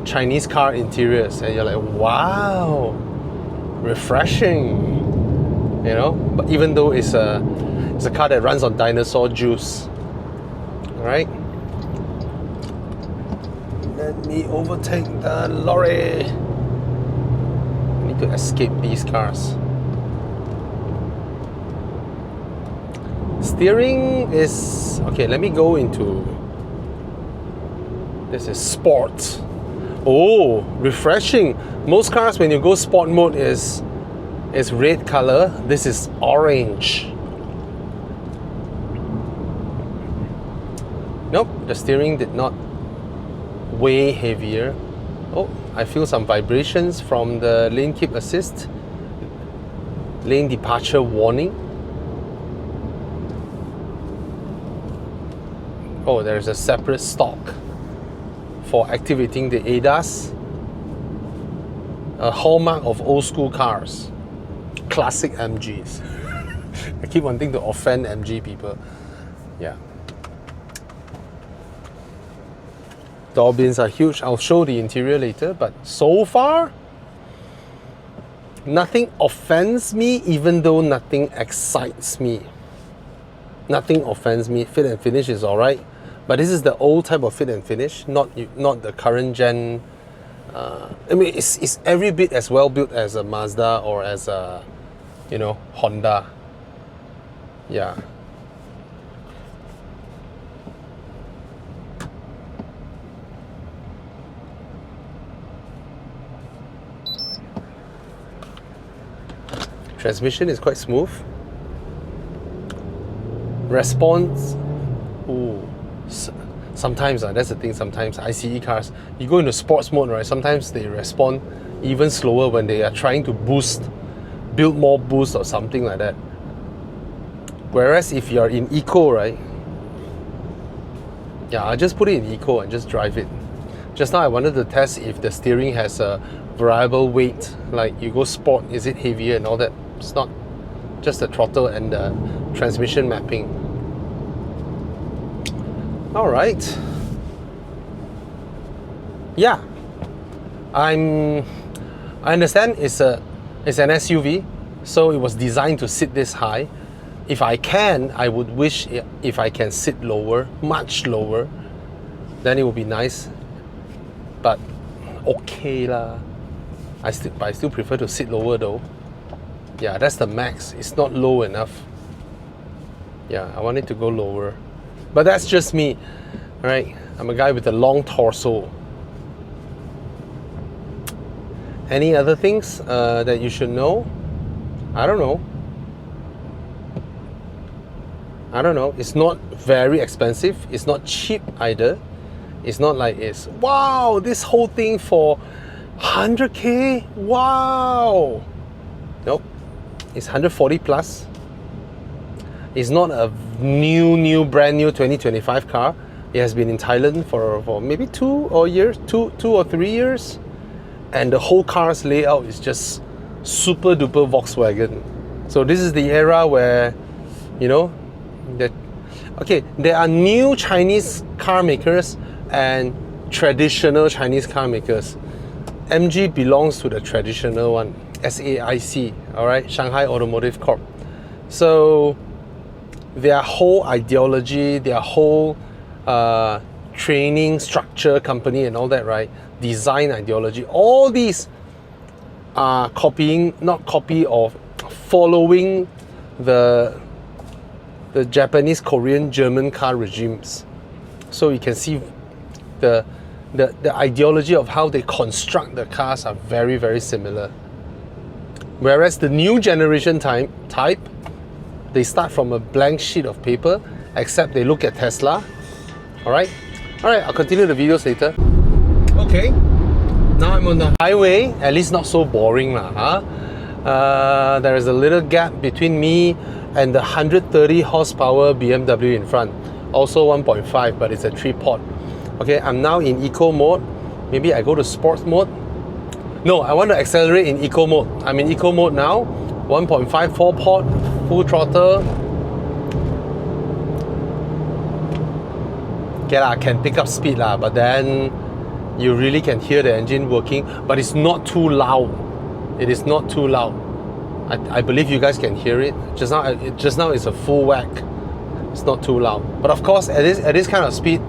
Chinese car interiors, and you're like, wow, refreshing, you know. But even though it's a car that runs on dinosaur juice, all right. Let me overtake the lorry. I need to escape these cars. Steering is okay. Let me go into. This is sport. Oh, refreshing. Most cars, when you go sport mode, is red color. This is orange. Nope, the steering did not weigh heavier. Oh, I feel some vibrations from the lane keep assist. Lane departure warning. Oh, there's a separate stalk for activating the ADAS. A hallmark of old school cars. Classic MGs. I keep wanting to offend MG people. Yeah. Door bins are huge. I'll show the interior later, but so far, nothing offends me, even though nothing excites me. Nothing offends me. Fit and finish is alright, but this is the old type of fit and finish, not the current gen. I mean, it's every bit as well built as a Mazda or as a, Honda. Yeah. Transmission is quite smooth. Response, sometimes that's the thing. Sometimes ICE cars, you go into sports mode, right? Sometimes they respond even slower when they are trying to build more boost or something like that. Whereas if you're in eco, right? Yeah, I'll just put it in eco and just drive it. Just now I wanted to test if the steering has a variable weight, like you go sport, is it heavier and all that. It's not, just the throttle and the transmission mapping. All right. Yeah, I understand it's an SUV, So it was designed to sit this high. If I can, I would wish if I can sit lower, much lower, then it would be nice. But okay lah. I still prefer to sit lower though. Yeah, that's the max. It's not low enough. Yeah, I want it to go lower. But that's just me. Alright, I'm a guy with a long torso. Any other things that you should know? I don't know. It's not very expensive. It's not cheap either. It's not like it's, wow, this whole thing for 100k? Wow. Nope. It's 140 plus. It's not a brand new 2025 car. It has been in Thailand for maybe 2 or 3 years. And the whole car's layout is just super duper Volkswagen. So this is the era where, you know, there are new Chinese car makers and traditional Chinese car makers. MG belongs to the traditional one, SAIC, alright, Shanghai Automotive Corp. So their whole ideology, their whole training structure company and all that, right? Design ideology, all these are following the Japanese, Korean, German car regimes. So you can see the ideology of how they construct the cars are very, very similar. Whereas the new generation type, they start from a blank sheet of paper, except they look at Tesla. Alright, I'll continue the videos later. Okay, now I'm on the highway, at least not so boring lah. There is a little gap between me and the 130 horsepower BMW in front. Also 1.5, but it's a 3-port. Okay, I'm now in eco mode. Maybe I go to sports mode. No, I want to accelerate in eco mode. I'm in eco mode now. 1.5 4-port, full throttle. Okay lah, can pick up speed lah, but then you really can hear the engine working, but it's not too loud. It is not too loud. I believe you guys can hear it. Just now it's a full whack. It's not too loud. But of course, at this kind of speed,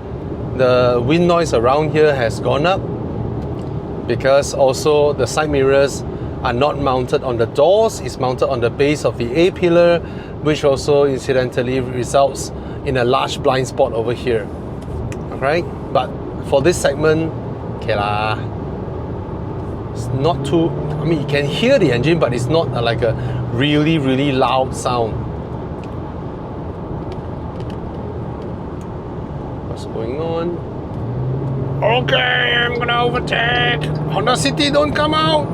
the wind noise around here has gone up, because also the side mirrors are not mounted on the doors. It's mounted on the base of the A-pillar, which also incidentally results in a large blind spot over here. Alright, but for this segment, okay lah, it's not too, I mean, you can hear the engine, but it's not like a really, really loud sound. What's going on? Okay, I'm gonna overtake. Honda City, don't come out.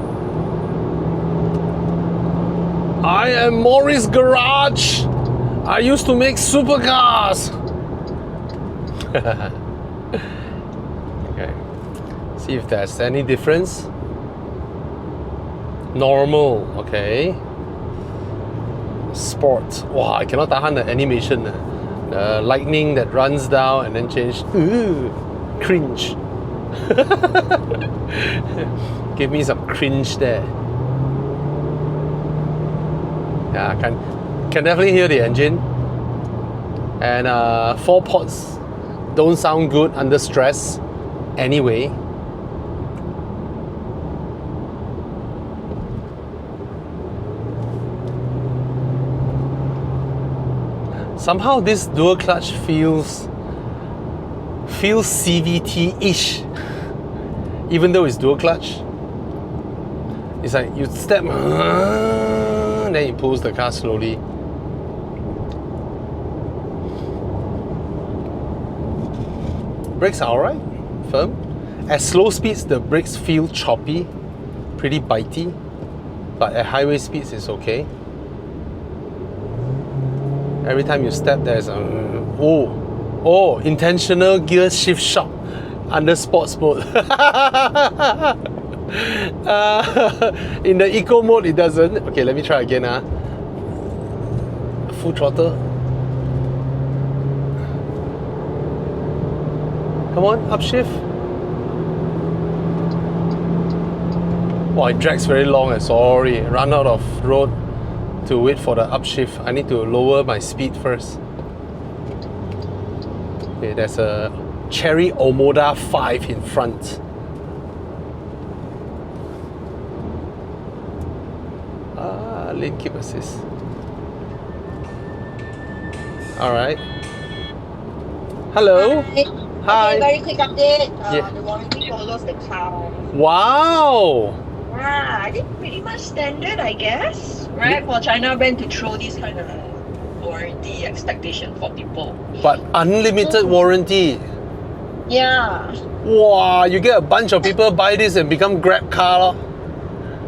I am Morris Garage. I used to make supercars. Okay, see if there's any difference. Normal, okay. Sport. Wow, I cannot tahan the animation. The lightning that runs down and then change. Ooh, cringe. Give me some cringe there. Yeah, I can definitely hear the engine. And 4 ports don't sound good under stress anyway. Somehow this dual clutch feels CVT-ish, even though it's dual clutch. It's like you step, then it pulls the car slowly. Brakes are alright, firm. At slow speeds, the brakes feel choppy, pretty bitey, but at highway speeds, it's okay. Every time you step, there's a intentional gear shift shock under sports mode. In the eco mode, it doesn't. Okay, let me try again. Full throttle. Come on, upshift. Oh, it drags very long. Sorry, run out of road. to wait for the upshift. I need to lower my speed first. Okay, there's a Cherry Omoda 5 in front. Lane keep assist. Alright. Hello. Hi. Okay, very quick update. Yeah. The warranty follows the car. Wow. Yeah, I think pretty much standard, I guess. Right? For China brand to throw this kind of warranty expectation for people. But unlimited warranty. Yeah. Wow, you get a bunch of people buy this and become Grab car lor.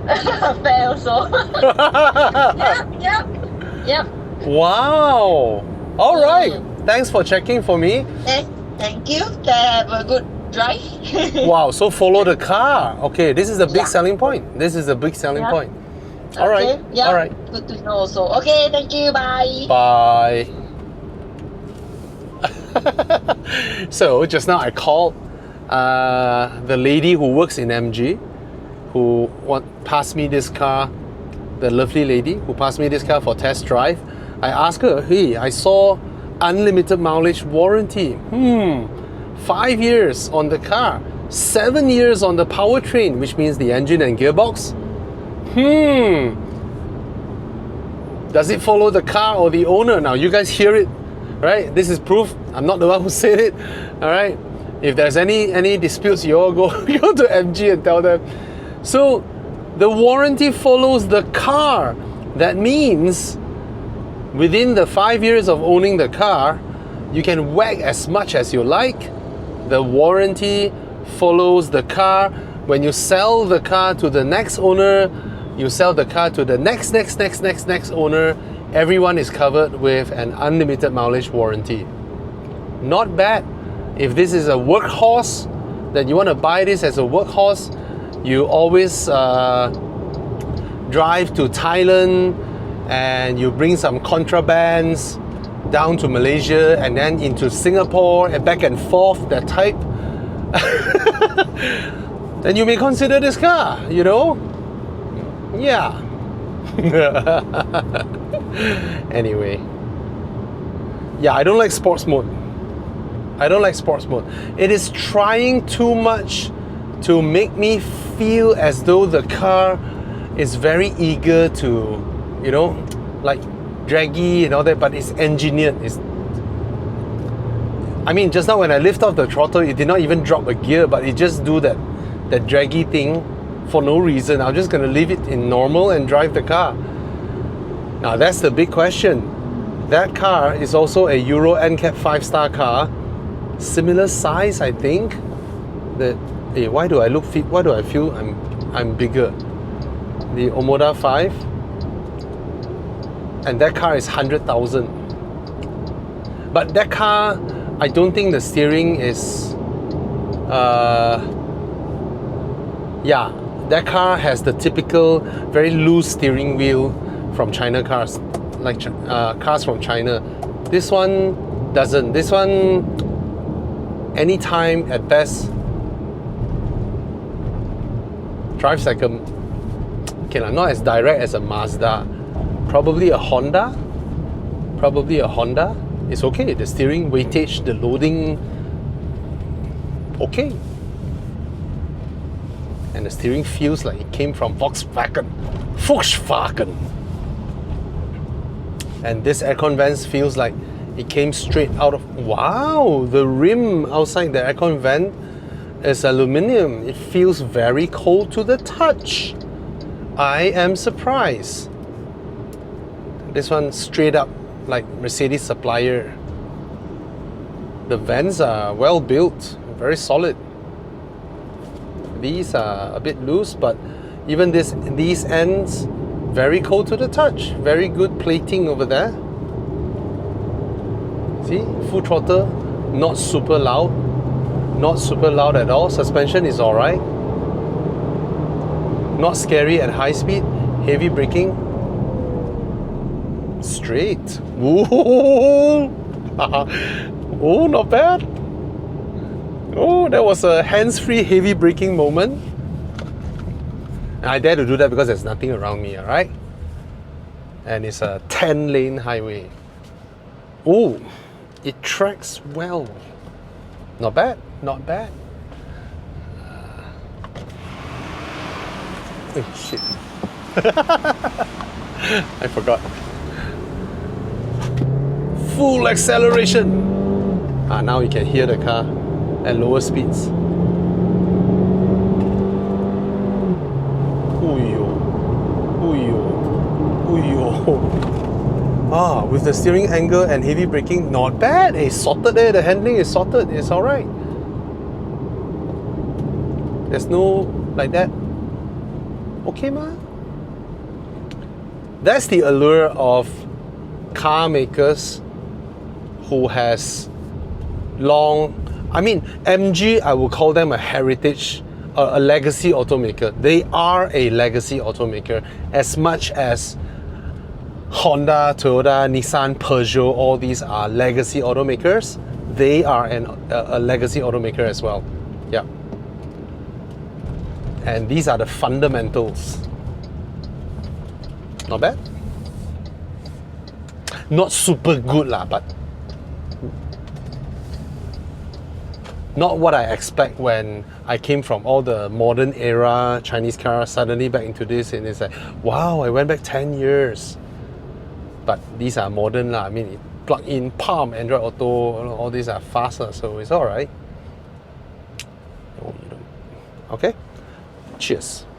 Fair also. Yep. Wow. All right. Thanks for checking for me. Thank you. Have a good drive. Wow, so follow the car. Okay, this is a big selling point. This is a big selling point. All right. Yeah. All right. Good to know also. Okay, thank you. Bye. Bye. So just now I called the lady who works in MG, who passed me this car, the lovely lady who passed me this car for test drive. I asked her, hey, I saw unlimited mileage warranty. 5 years on the car, 7 years on the powertrain, which means the engine and gearbox. Does it follow the car or the owner? Now you guys hear it, right? This is proof. I'm not the one who said it. All right. If there's any disputes, you all go to MG and tell them. So the warranty follows the car. That means within the 5 years of owning the car, you can whack as much as you like. The warranty follows the car. When you sell the car to the next owner, you sell the car to the next owner, everyone is covered with an unlimited mileage warranty. Not bad. If this is a workhorse, that you want to buy this as a workhorse, you always drive to Thailand and you bring some contrabands down to Malaysia and then into Singapore and back and forth, that type, then you may consider this car, you know? Yeah. Anyway. Yeah, I don't like sports mode. It is trying too much to make me feel as though the car is very eager to, you know, like draggy and all that, but it's engineered. I mean, just now when I lift off the throttle, it did not even drop a gear, but it just do that draggy thing for no reason. I'm just gonna leave it in normal and drive the car. Now that's the big question. That car is also a Euro NCAP 5-star car, similar size, I think. Why do I feel I'm bigger? The Omoda 5, and that car is 100,000. But that car, I don't think the steering is. That car has the typical very loose steering wheel from China cars, like cars from China. This one doesn't. This one, anytime at best, drives like a, okay, not as direct as a Mazda, probably a Honda. It's okay. The steering weightage, the loading, okay. And the steering feels like it came from Volkswagen. And this aircon vent feels like it came straight out of, wow, the rim outside the aircon vent is aluminium. It feels very cold to the touch. I am surprised. This one straight up like Mercedes supplier. The vents are well built, very solid. These are a bit loose, but even these ends, very cold to the touch. Very good plating over there. See, full throttle, not super loud. Not super loud at all. Suspension is alright. Not scary at high speed. Heavy braking. Straight. Ooh. Oh, not bad. Oh, that was a hands-free heavy braking moment. And I dare to do that because there's nothing around me, alright? and it's a 10-lane highway. Oh, it tracks well. Not bad, not bad. Oh shit. I forgot. Full acceleration. Now you can hear the car at lower speeds. Uyo. With the steering angle and heavy braking, not bad. It's sorted there. The handling is sorted. It's alright. There's no like that. Okay, ma. That's the allure of car makers who has MG, I will call them a heritage, a legacy automaker. They are a legacy automaker as much as Honda, Toyota, Nissan, Peugeot, all these are legacy automakers. They are a legacy automaker as well. Yeah. And these are the fundamentals. Not bad. Not super good lah, but not what I expect when I came from all the modern era Chinese cars suddenly back into this, and it's like, wow, I went back 10 years. But these are modern lah. I mean, plug in, Palm, Android Auto, all these are faster, so it's alright. Okay, cheers.